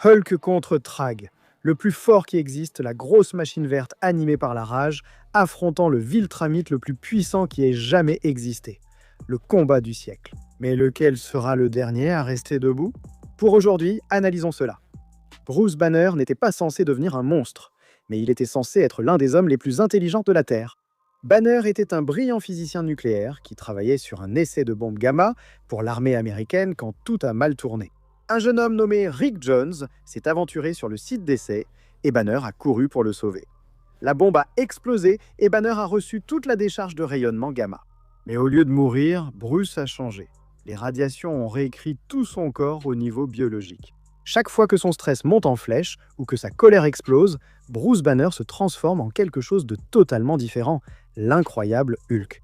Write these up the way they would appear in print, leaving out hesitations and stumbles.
Hulk contre Trag, le plus fort qui existe, la grosse machine verte animée par la rage, affrontant le Viltramite le plus puissant qui ait jamais existé. Le combat du siècle. Mais lequel sera le dernier à rester debout? Pour aujourd'hui, analysons cela. Bruce Banner n'était pas censé devenir un monstre, mais il était censé être l'un des hommes les plus intelligents de la Terre. Banner était un brillant physicien nucléaire qui travaillait sur un essai de bombe gamma pour l'armée américaine quand tout a mal tourné. Un jeune homme nommé Rick Jones s'est aventuré sur le site d'essai et Banner a couru pour le sauver. La bombe a explosé et Banner a reçu toute la décharge de rayonnement gamma. Mais au lieu de mourir, Bruce a changé. Les radiations ont réécrit tout son corps au niveau biologique. Chaque fois que son stress monte en flèche ou que sa colère explose, Bruce Banner se transforme en quelque chose de totalement différent, l'incroyable Hulk.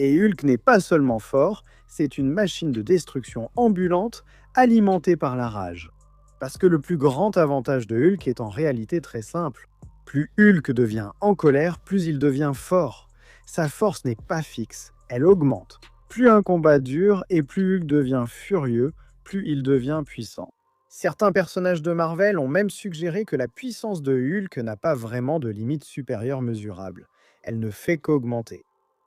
Et Hulk n'est pas seulement fort, c'est une machine de destruction ambulante alimentée par la rage. Parce que le plus grand avantage de Hulk est en réalité très simple. Plus Hulk devient en colère, plus il devient fort. Sa force n'est pas fixe, elle augmente. Plus un combat dure et plus Hulk devient furieux, plus il devient puissant. Certains personnages de Marvel ont même suggéré que la puissance de Hulk n'a pas vraiment de limite supérieure mesurable. Elle ne fait qu'augmenter.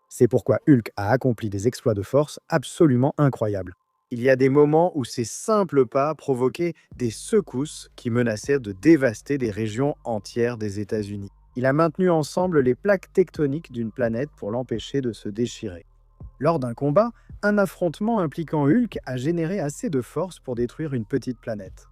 C'est pourquoi Hulk a accompli des exploits de force absolument incroyables. Il y a des moments où ses simples pas provoquaient des secousses qui menaçaient de dévaster des régions entières des États-Unis. Il a maintenu ensemble les plaques tectoniques d'une planète pour l'empêcher de se déchirer. Lors d'un combat, un affrontement impliquant Hulk a généré assez de force pour détruire une petite planète.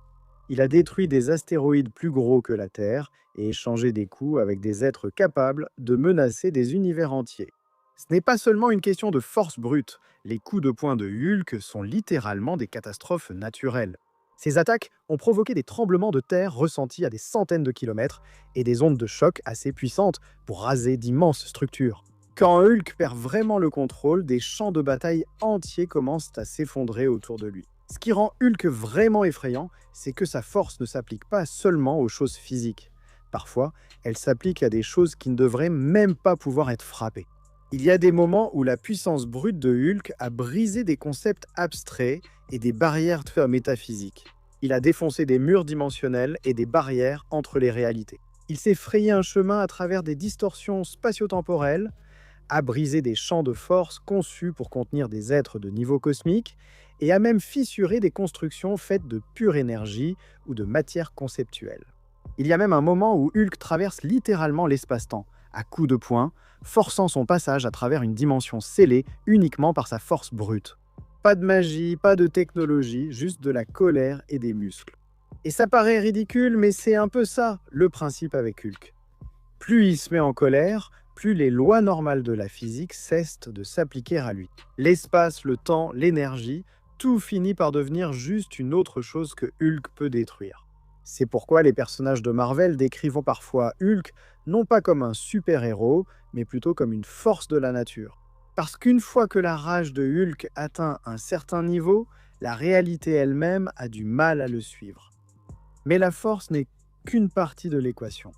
Il a détruit des astéroïdes plus gros que la Terre et échangé des coups avec des êtres capables de menacer des univers entiers. Ce n'est pas seulement une question de force brute, les coups de poing de Hulk sont littéralement des catastrophes naturelles. Ces attaques ont provoqué des tremblements de terre ressentis à des centaines de kilomètres et des ondes de choc assez puissantes pour raser d'immenses structures. Quand Hulk perd vraiment le contrôle, des champs de bataille entiers commencent à s'effondrer autour de lui. Ce qui rend Hulk vraiment effrayant, c'est que sa force ne s'applique pas seulement aux choses physiques. Parfois, elle s'applique à des choses qui ne devraient même pas pouvoir être frappées. Il y a des moments où la puissance brute de Hulk a brisé des concepts abstraits et des barrières métaphysiques. Il a défoncé des murs dimensionnels et des barrières entre les réalités. Il s'est frayé un chemin à travers des distorsions spatio-temporelles, a brisé des champs de force conçus pour contenir des êtres de niveau cosmique et a même fissuré des constructions faites de pure énergie ou de matière conceptuelle. Il y a même un moment où Hulk traverse littéralement l'espace-temps, à coups de poing, forçant son passage à travers une dimension scellée uniquement par sa force brute. Pas de magie, pas de technologie, juste de la colère et des muscles. Et ça paraît ridicule, mais c'est un peu ça, le principe avec Hulk. Plus il se met en colère, plus les lois normales de la physique cessent de s'appliquer à lui. L'espace, le temps, l'énergie, tout finit par devenir juste une autre chose que Hulk peut détruire. C'est pourquoi les personnages de Marvel décrivent parfois Hulk non pas comme un super-héros, mais plutôt comme une force de la nature. Parce qu'une fois que la rage de Hulk atteint un certain niveau, la réalité elle-même a du mal à le suivre. Mais la force n'est qu'une partie de l'équation.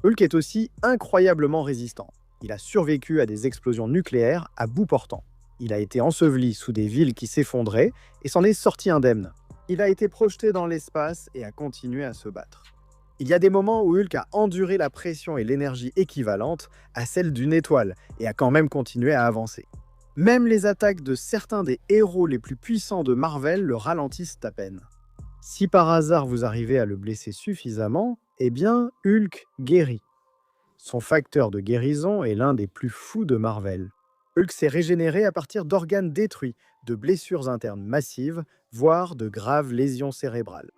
Hulk est aussi incroyablement résistant. Il a survécu à des explosions nucléaires à bout portant. Il a été enseveli sous des villes qui s'effondraient et s'en est sorti indemne. Il a été projeté dans l'espace et a continué à se battre. Il y a des moments où Hulk a enduré la pression et l'énergie équivalentes à celle d'une étoile et a quand même continué à avancer. Même les attaques de certains des héros les plus puissants de Marvel le ralentissent à peine. Si par hasard vous arrivez à le blesser suffisamment, eh bien Hulk guérit. Son facteur de guérison est l'un des plus fous de Marvel. Hulk s'est régénéré à partir d'organes détruits, de blessures internes massives, voire de graves lésions cérébrales.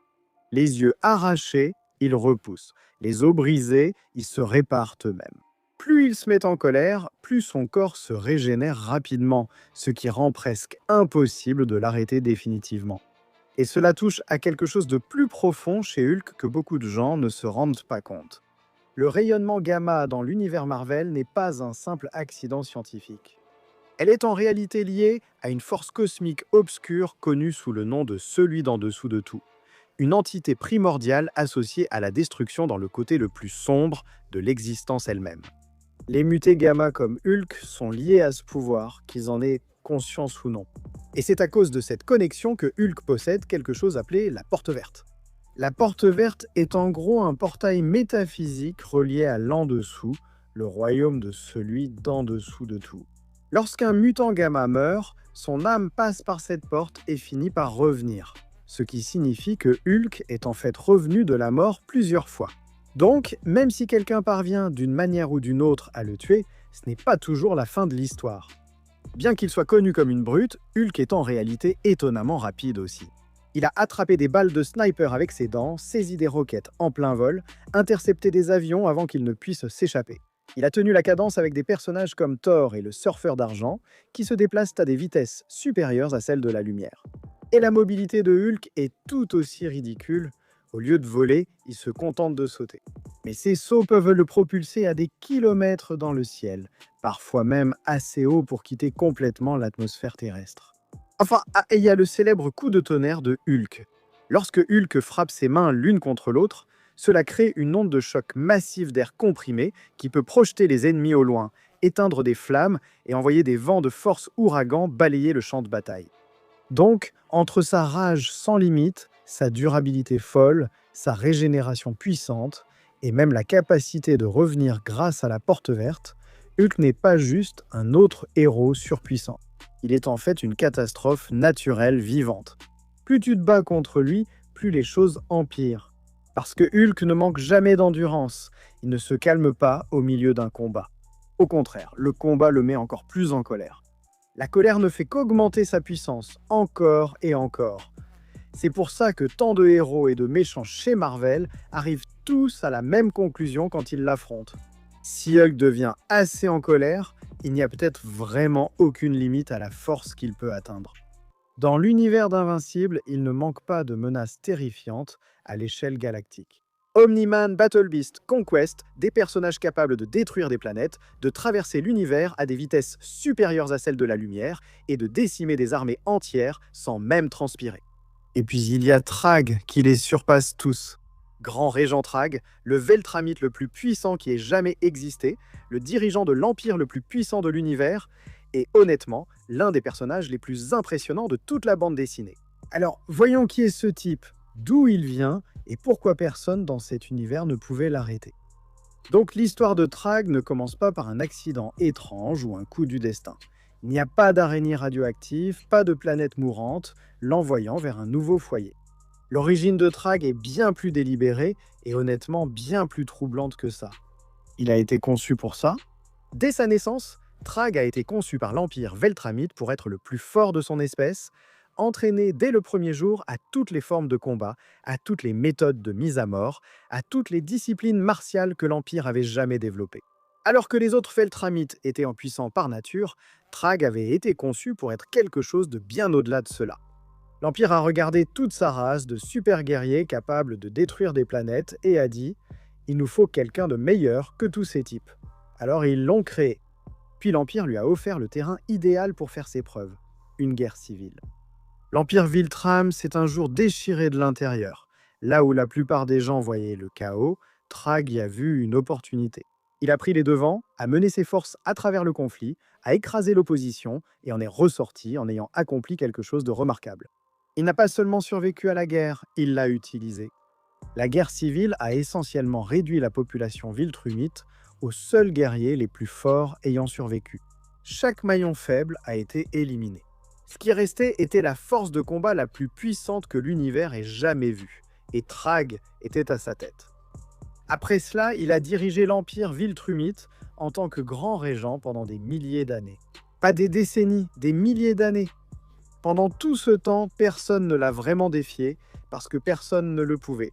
Les yeux arrachés, il repousse. Les os brisés, ils se réparent eux-mêmes. Plus il se met en colère, plus son corps se régénère rapidement, ce qui rend presque impossible de l'arrêter définitivement. Et cela touche à quelque chose de plus profond chez Hulk que beaucoup de gens ne se rendent pas compte. Le rayonnement gamma dans l'univers Marvel n'est pas un simple accident scientifique. Elle est en réalité liée à une force cosmique obscure connue sous le nom de celui d'en dessous de tout. Une entité primordiale associée à la destruction dans le côté le plus sombre de l'existence elle-même. Les mutés gamma comme Hulk sont liés à ce pouvoir, qu'ils en aient conscience ou non. Et c'est à cause de cette connexion que Hulk possède quelque chose appelé la porte verte. La porte verte est en gros un portail métaphysique relié à l'en-dessous, le royaume de celui d'en dessous de tout. Lorsqu'un mutant gamma meurt, son âme passe par cette porte et finit par revenir, ce qui signifie que Hulk est en fait revenu de la mort plusieurs fois. Donc, même si quelqu'un parvient d'une manière ou d'une autre à le tuer, ce n'est pas toujours la fin de l'histoire. Bien qu'il soit connu comme une brute, Hulk est en réalité étonnamment rapide aussi. Il a attrapé des balles de sniper avec ses dents, saisi des roquettes en plein vol, intercepté des avions avant qu'ils ne puissent s'échapper. Il a tenu la cadence avec des personnages comme Thor et le surfeur d'argent, qui se déplacent à des vitesses supérieures à celles de la lumière. Et la mobilité de Hulk est tout aussi ridicule. Au lieu de voler, il se contente de sauter. Mais ces sauts peuvent le propulser à des kilomètres dans le ciel, parfois même assez haut pour quitter complètement l'atmosphère terrestre. Enfin, il y a le célèbre coup de tonnerre de Hulk. Lorsque Hulk frappe ses mains l'une contre l'autre, cela crée une onde de choc massive d'air comprimé qui peut projeter les ennemis au loin, éteindre des flammes et envoyer des vents de force ouragan balayer le champ de bataille. Donc, entre sa rage sans limite, sa durabilité folle, sa régénération puissante, et même la capacité de revenir grâce à la porte verte, Hulk n'est pas juste un autre héros surpuissant. Il est en fait une catastrophe naturelle vivante. Plus tu te bats contre lui, plus les choses empirent. Parce que Hulk ne manque jamais d'endurance, il ne se calme pas au milieu d'un combat. Au contraire, le combat le met encore plus en colère. La colère ne fait qu'augmenter sa puissance, encore et encore. C'est pour ça que tant de héros et de méchants chez Marvel arrivent tous à la même conclusion quand ils l'affrontent. Si Hulk devient assez en colère, il n'y a peut-être vraiment aucune limite à la force qu'il peut atteindre. Dans l'univers d'Invincible, il ne manque pas de menaces terrifiantes à l'échelle galactique. Omni-Man, Battle Beast, Conquest, des personnages capables de détruire des planètes, de traverser l'univers à des vitesses supérieures à celles de la lumière et de décimer des armées entières sans même transpirer. Et puis il y a Thrag qui les surpasse tous. Grand régent Thrag, le Veltramite le plus puissant qui ait jamais existé, le dirigeant de l'empire le plus puissant de l'univers, et honnêtement, l'un des personnages les plus impressionnants de toute la bande dessinée. Alors, voyons qui est ce type, d'où il vient, et pourquoi personne dans cet univers ne pouvait l'arrêter. Donc l'histoire de Thrag ne commence pas par un accident étrange ou un coup du destin. Il n'y a pas d'araignée radioactive, pas de planète mourante, l'envoyant vers un nouveau foyer. L'origine de Thrag est bien plus délibérée et honnêtement bien plus troublante que ça. Il a été conçu pour ça. Dès sa naissance, Thrag a été conçu par l'Empire Veltramite pour être le plus fort de son espèce, entraîné dès le premier jour à toutes les formes de combat, à toutes les méthodes de mise à mort, à toutes les disciplines martiales que l'Empire avait jamais développées. Alors que les autres Veltramites étaient puissants par nature, Thrag avait été conçu pour être quelque chose de bien au-delà de cela. L'Empire a regardé toute sa race de super guerriers capables de détruire des planètes et a dit « Il nous faut quelqu'un de meilleur que tous ces types ». Alors ils l'ont créé. Puis l'Empire lui a offert le terrain idéal pour faire ses preuves, une guerre civile. L'Empire Viltram s'est un jour déchiré de l'intérieur. Là où la plupart des gens voyaient le chaos, Thrag y a vu une opportunité. Il a pris les devants, a mené ses forces à travers le conflit, a écrasé l'opposition et en est ressorti en ayant accompli quelque chose de remarquable. Il n'a pas seulement survécu à la guerre, il l'a utilisée. La guerre civile a essentiellement réduit la population viltrumite aux seuls guerriers les plus forts ayant survécu. Chaque maillon faible a été éliminé. Ce qui restait était la force de combat la plus puissante que l'univers ait jamais vue, et Thrag était à sa tête. Après cela, il a dirigé l'Empire Viltrumite en tant que grand régent pendant des milliers d'années. Pas des décennies, des milliers d'années. Pendant tout ce temps, personne ne l'a vraiment défié, parce que personne ne le pouvait.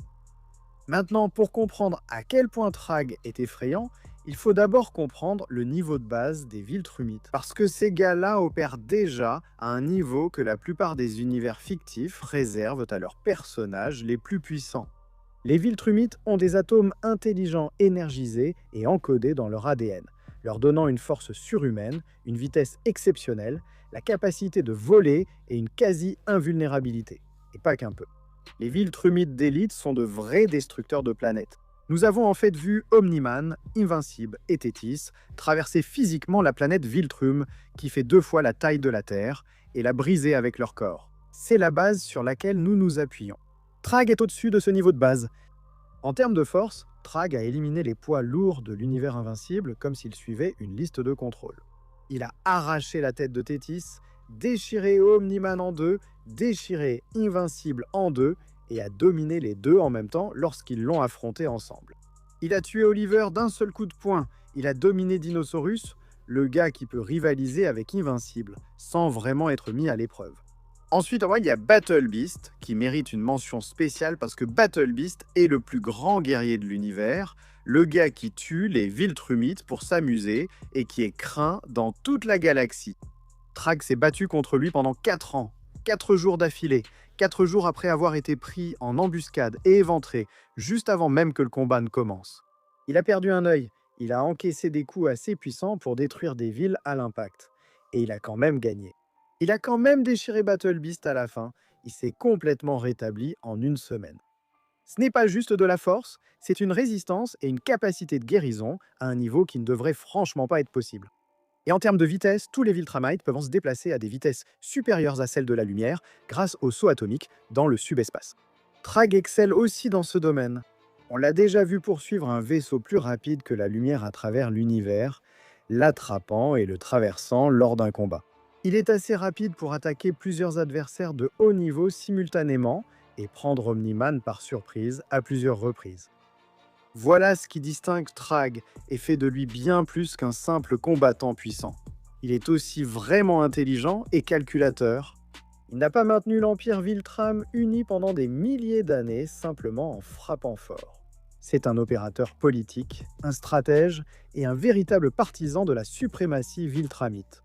Maintenant, pour comprendre à quel point Thrag est effrayant, il faut d'abord comprendre le niveau de base des Viltrumites. Parce que ces gars-là opèrent déjà à un niveau que la plupart des univers fictifs réservent à leurs personnages les plus puissants. Les Viltrumites ont des atomes intelligents énergisés et encodés dans leur ADN, leur donnant une force surhumaine, une vitesse exceptionnelle, la capacité de voler et une quasi-invulnérabilité. Et pas qu'un peu. Les Viltrumites d'élite sont de vrais destructeurs de planètes. Nous avons en fait vu Omni-Man, Invincible et Thétis traverser physiquement la planète Viltrum, qui fait 2 fois la taille de la Terre, et la briser avec leur corps. C'est la base sur laquelle nous nous appuyons. Trag est au-dessus de ce niveau de base. En termes de force, Trag a éliminé les poids lourds de l'univers invincible comme s'il suivait une liste de contrôle. Il a arraché la tête de Thétis, déchiré Omniman en deux, déchiré Invincible en deux et a dominé les deux en même temps lorsqu'ils l'ont affronté ensemble. Il a tué Oliver d'un seul coup de poing, il a dominé Dinosaurus, le gars qui peut rivaliser avec Invincible, sans vraiment être mis à l'épreuve. Ensuite, il y a Battle Beast, qui mérite une mention spéciale parce que Battle Beast est le plus grand guerrier de l'univers, le gars qui tue les Viltrumites pour s'amuser et qui est craint dans toute la galaxie. Trag s'est battu contre lui pendant 4 ans, 4 jours d'affilée, 4 jours après avoir été pris en embuscade et éventré, juste avant même que le combat ne commence. Il a perdu un œil, il a encaissé des coups assez puissants pour détruire des villes à l'impact. Et il a quand même gagné. Il a quand même déchiré Battle Beast à la fin, il s'est complètement rétabli en une semaine. Ce n'est pas juste de la force, c'est une résistance et une capacité de guérison à un niveau qui ne devrait franchement pas être possible. Et en termes de vitesse, tous les Viltrumites peuvent se déplacer à des vitesses supérieures à celles de la lumière grâce au saut atomique dans le subespace. Trag excelle aussi dans ce domaine. On l'a déjà vu poursuivre un vaisseau plus rapide que la lumière à travers l'univers, l'attrapant et le traversant lors d'un combat. Il est assez rapide pour attaquer plusieurs adversaires de haut niveau simultanément et prendre Omniman par surprise à plusieurs reprises. Voilà ce qui distingue Trag et fait de lui bien plus qu'un simple combattant puissant. Il est aussi vraiment intelligent et calculateur. Il n'a pas maintenu l'Empire Viltrum uni pendant des milliers d'années simplement en frappant fort. C'est un opérateur politique, un stratège et un véritable partisan de la suprématie Viltrumite.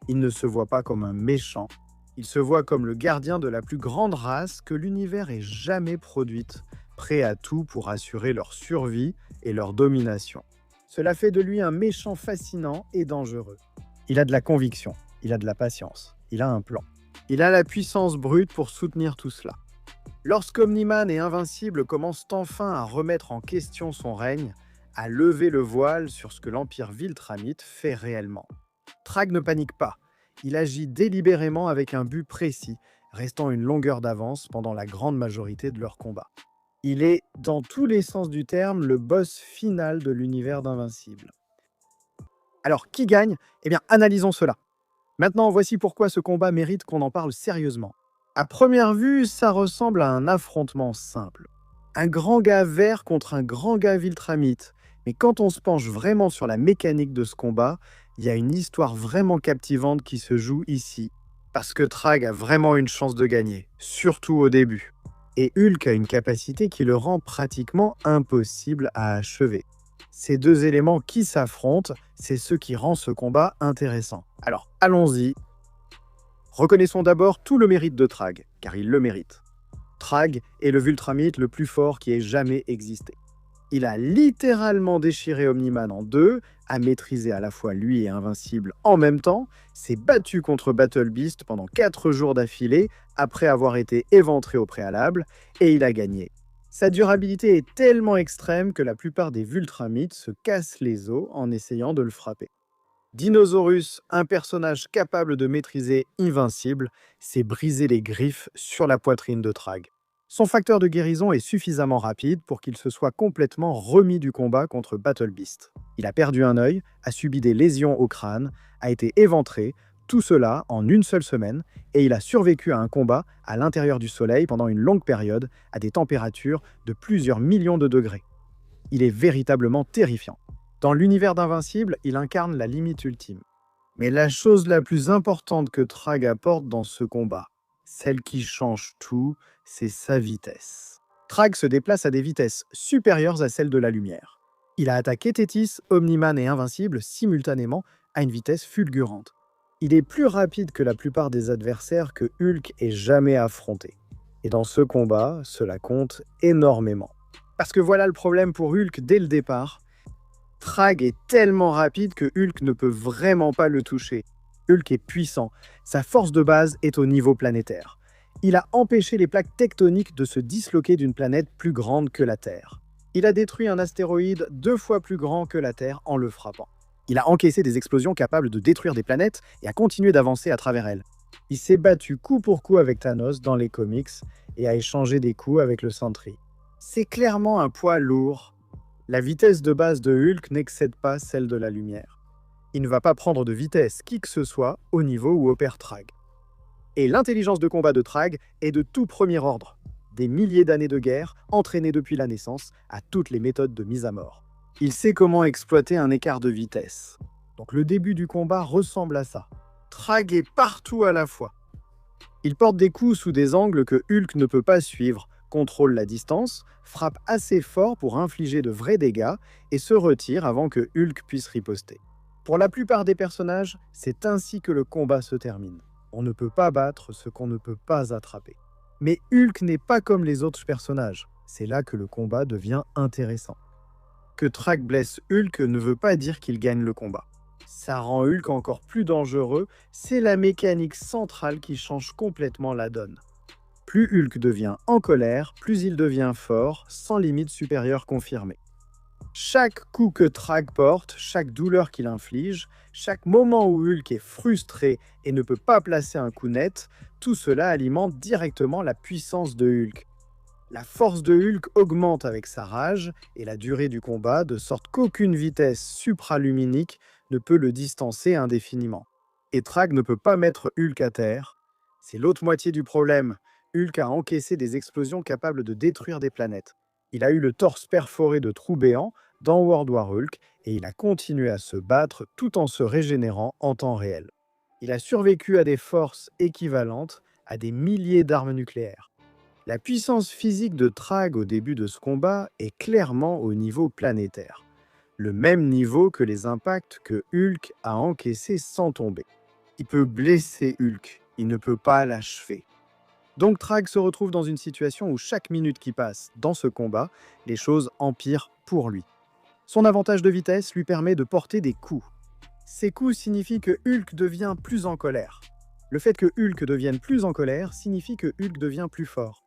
Il ne se voit pas comme un méchant, il se voit comme le gardien de la plus grande race que l'univers ait jamais produite, prêt à tout pour assurer leur survie et leur domination. Cela fait de lui un méchant fascinant et dangereux. Il a de la conviction, il a de la patience, il a un plan. Il a la puissance brute pour soutenir tout cela. Lorsqu'Omniman et Invincible commencent enfin à remettre en question son règne, à lever le voile sur ce que l'Empire Viltrumite fait réellement. Trag ne panique pas, il agit délibérément avec un but précis, restant une longueur d'avance pendant la grande majorité de leurs combats. Il est, dans tous les sens du terme, le boss final de l'univers d'Invincible. Alors, qui gagne? Analysons cela. Maintenant, voici pourquoi ce combat mérite qu'on en parle sérieusement. À première vue, ça ressemble à un affrontement simple. Un grand gars vert contre un grand gars Viltrumite. Mais quand on se penche vraiment sur la mécanique de ce combat, il y a une histoire vraiment captivante qui se joue ici. Parce que Trag a vraiment une chance de gagner, surtout au début. Et Hulk a une capacité qui le rend pratiquement impossible à achever. Ces deux éléments qui s'affrontent, c'est ce qui rend ce combat intéressant. Alors, allons-y. Reconnaissons d'abord tout le mérite de Trag, car il le mérite. Trag est le Viltrumite le plus fort qui ait jamais existé. Il a littéralement déchiré Omniman en deux, a maîtrisé à la fois lui et Invincible en même temps, s'est battu contre Battle Beast pendant 4 jours d'affilée après avoir été éventré au préalable, et il a gagné. Sa durabilité est tellement extrême que la plupart des Viltrumites se cassent les os en essayant de le frapper. Dinosaurus, un personnage capable de maîtriser Invincible, s'est brisé les griffes sur la poitrine de Trag. Son facteur de guérison est suffisamment rapide pour qu'il se soit complètement remis du combat contre Battle Beast. Il a perdu un œil, a subi des lésions au crâne, a été éventré, tout cela en une seule semaine, et il a survécu à un combat à l'intérieur du Soleil pendant une longue période, à des températures de plusieurs millions de degrés. Il est véritablement terrifiant. Dans l'univers d'Invincible, il incarne la limite ultime. Mais la chose la plus importante que Trag apporte dans ce combat, celle qui change tout, c'est sa vitesse. Trag se déplace à des vitesses supérieures à celles de la lumière. Il a attaqué Thétis, Omniman et Invincible simultanément à une vitesse fulgurante. Il est plus rapide que la plupart des adversaires que Hulk ait jamais affrontés. Et dans ce combat, cela compte énormément. Parce que voilà le problème pour Hulk dès le départ. Trag est tellement rapide que Hulk ne peut vraiment pas le toucher. Hulk est puissant, sa force de base est au niveau planétaire. Il a empêché les plaques tectoniques de se disloquer d'une planète plus grande que la Terre. Il a détruit un astéroïde 2 fois plus grand que la Terre en le frappant. Il a encaissé des explosions capables de détruire des planètes et a continué d'avancer à travers elles. Il s'est battu coup pour coup avec Thanos dans les comics et a échangé des coups avec le Sentry. C'est clairement un poids lourd. La vitesse de base de Hulk n'excède pas celle de la lumière. Il ne va pas prendre de vitesse qui que ce soit au niveau où opère Trag. Et l'intelligence de combat de Trag est de tout premier ordre. Des milliers d'années de guerre, entraînées depuis la naissance à toutes les méthodes de mise à mort. Il sait comment exploiter un écart de vitesse. Donc le début du combat ressemble à ça. Trag est partout à la fois. Il porte des coups sous des angles que Hulk ne peut pas suivre, contrôle la distance, frappe assez fort pour infliger de vrais dégâts et se retire avant que Hulk puisse riposter. Pour la plupart des personnages, c'est ainsi que le combat se termine. On ne peut pas battre ce qu'on ne peut pas attraper. Mais Hulk n'est pas comme les autres personnages. C'est là que le combat devient intéressant. Que Trag blesse Hulk ne veut pas dire qu'il gagne le combat. Ça rend Hulk encore plus dangereux, c'est la mécanique centrale qui change complètement la donne. Plus Hulk devient en colère, plus il devient fort, sans limite supérieure confirmée. Chaque coup que Trag porte, chaque douleur qu'il inflige, chaque moment où Hulk est frustré et ne peut pas placer un coup net, tout cela alimente directement la puissance de Hulk. La force de Hulk augmente avec sa rage et la durée du combat, de sorte qu'aucune vitesse supraluminique ne peut le distancer indéfiniment. Et Trag ne peut pas mettre Hulk à terre. C'est l'autre moitié du problème. Hulk a encaissé des explosions capables de détruire des planètes. Il a eu le torse perforé de trous béants dans World War Hulk et il a continué à se battre tout en se régénérant en temps réel. Il a survécu à des forces équivalentes à des milliers d'armes nucléaires. La puissance physique de Trag au début de ce combat est clairement au niveau planétaire, le même niveau que les impacts que Hulk a encaissés sans tomber. Il peut blesser Hulk, il ne peut pas l'achever. Donc Trag se retrouve dans une situation où chaque minute qui passe dans ce combat, les choses empirent pour lui. Son avantage de vitesse lui permet de porter des coups. Ces coups signifient que Hulk devient plus en colère. Le fait que Hulk devienne plus en colère signifie que Hulk devient plus fort.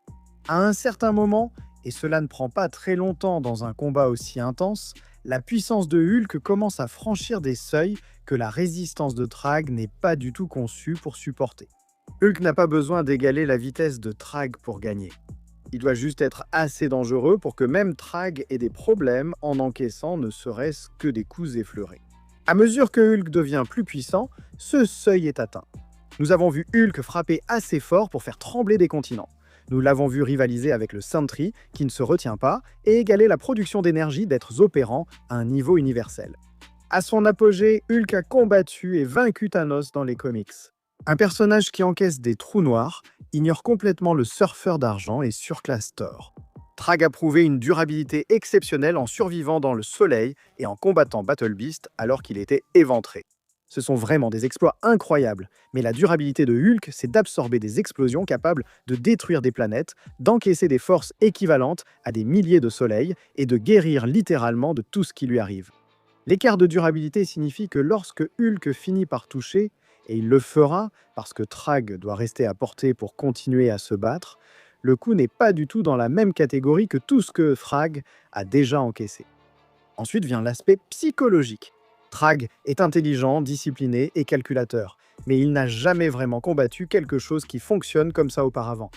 À un certain moment, et cela ne prend pas très longtemps dans un combat aussi intense, la puissance de Hulk commence à franchir des seuils que la résistance de Trag n'est pas du tout conçue pour supporter. Hulk n'a pas besoin d'égaler la vitesse de Trag pour gagner. Il doit juste être assez dangereux pour que même Trag ait des problèmes en encaissant ne serait-ce que des coups effleurés. À mesure que Hulk devient plus puissant, ce seuil est atteint. Nous avons vu Hulk frapper assez fort pour faire trembler des continents. Nous l'avons vu rivaliser avec le Sentry, qui ne se retient pas, et égaler la production d'énergie d'êtres opérants à un niveau universel. À son apogée, Hulk a combattu et vaincu Thanos dans les comics. Un personnage qui encaisse des trous noirs ignore complètement le surfeur d'argent et surclasse Thor. Trag a prouvé une durabilité exceptionnelle en survivant dans le soleil et en combattant Battle Beast alors qu'il était éventré. Ce sont vraiment des exploits incroyables, mais la durabilité de Hulk, c'est d'absorber des explosions capables de détruire des planètes, d'encaisser des forces équivalentes à des milliers de soleils et de guérir littéralement de tout ce qui lui arrive. L'écart de durabilité signifie que lorsque Hulk finit par toucher, et il le fera parce que Trag doit rester à portée pour continuer à se battre, le coup n'est pas du tout dans la même catégorie que tout ce que Trag a déjà encaissé. Ensuite vient l'aspect psychologique. Trag est intelligent, discipliné et calculateur, mais il n'a jamais vraiment combattu quelque chose qui fonctionne comme ça auparavant.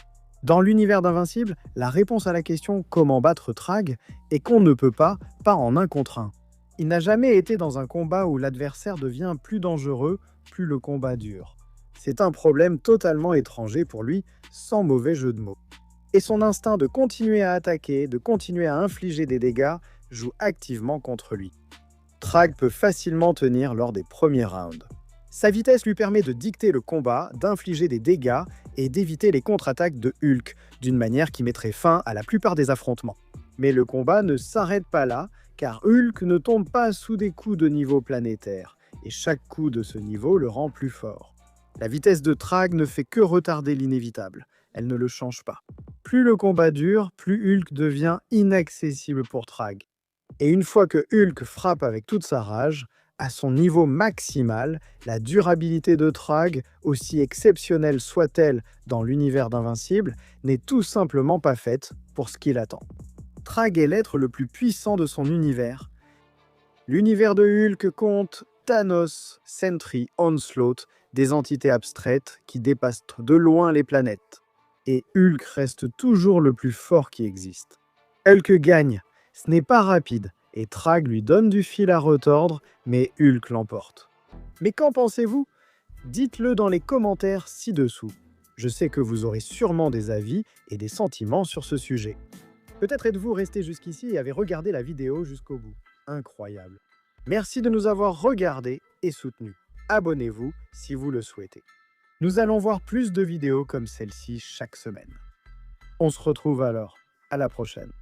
Dans l'univers d'Invincible, la réponse à la question « Comment battre Trag ?» est qu'on ne peut pas en un contre un. Il n'a jamais été dans un combat où l'adversaire devient plus dangereux, plus le combat dure. C'est un problème totalement étranger pour lui, sans mauvais jeu de mots. Et son instinct de continuer à attaquer, de continuer à infliger des dégâts, joue activement contre lui. Trag peut facilement tenir lors des premiers rounds. Sa vitesse lui permet de dicter le combat, d'infliger des dégâts et d'éviter les contre-attaques de Hulk, d'une manière qui mettrait fin à la plupart des affrontements. Mais le combat ne s'arrête pas là, car Hulk ne tombe pas sous des coups de niveau planétaire, et chaque coup de ce niveau le rend plus fort. La vitesse de Trag ne fait que retarder l'inévitable, elle ne le change pas. Plus le combat dure, plus Hulk devient inaccessible pour Trag. Et une fois que Hulk frappe avec toute sa rage, à son niveau maximal, la durabilité de Trag, aussi exceptionnelle soit-elle dans l'univers d'Invincible, n'est tout simplement pas faite pour ce qu'il attend. Trag est l'être le plus puissant de son univers. L'univers de Hulk compte Thanos, Sentry, Onslaught, des entités abstraites qui dépassent de loin les planètes. Et Hulk reste toujours le plus fort qui existe. Hulk gagne, ce n'est pas rapide, et Trag lui donne du fil à retordre, mais Hulk l'emporte. Mais qu'en pensez-vous? Dites-le dans les commentaires ci-dessous. Je sais que vous aurez sûrement des avis et des sentiments sur ce sujet. Peut-être êtes-vous resté jusqu'ici et avez regardé la vidéo jusqu'au bout. Incroyable. Merci de nous avoir regardés et soutenus. Abonnez-vous si vous le souhaitez. Nous allons voir plus de vidéos comme celle-ci chaque semaine. On se retrouve alors. À la prochaine.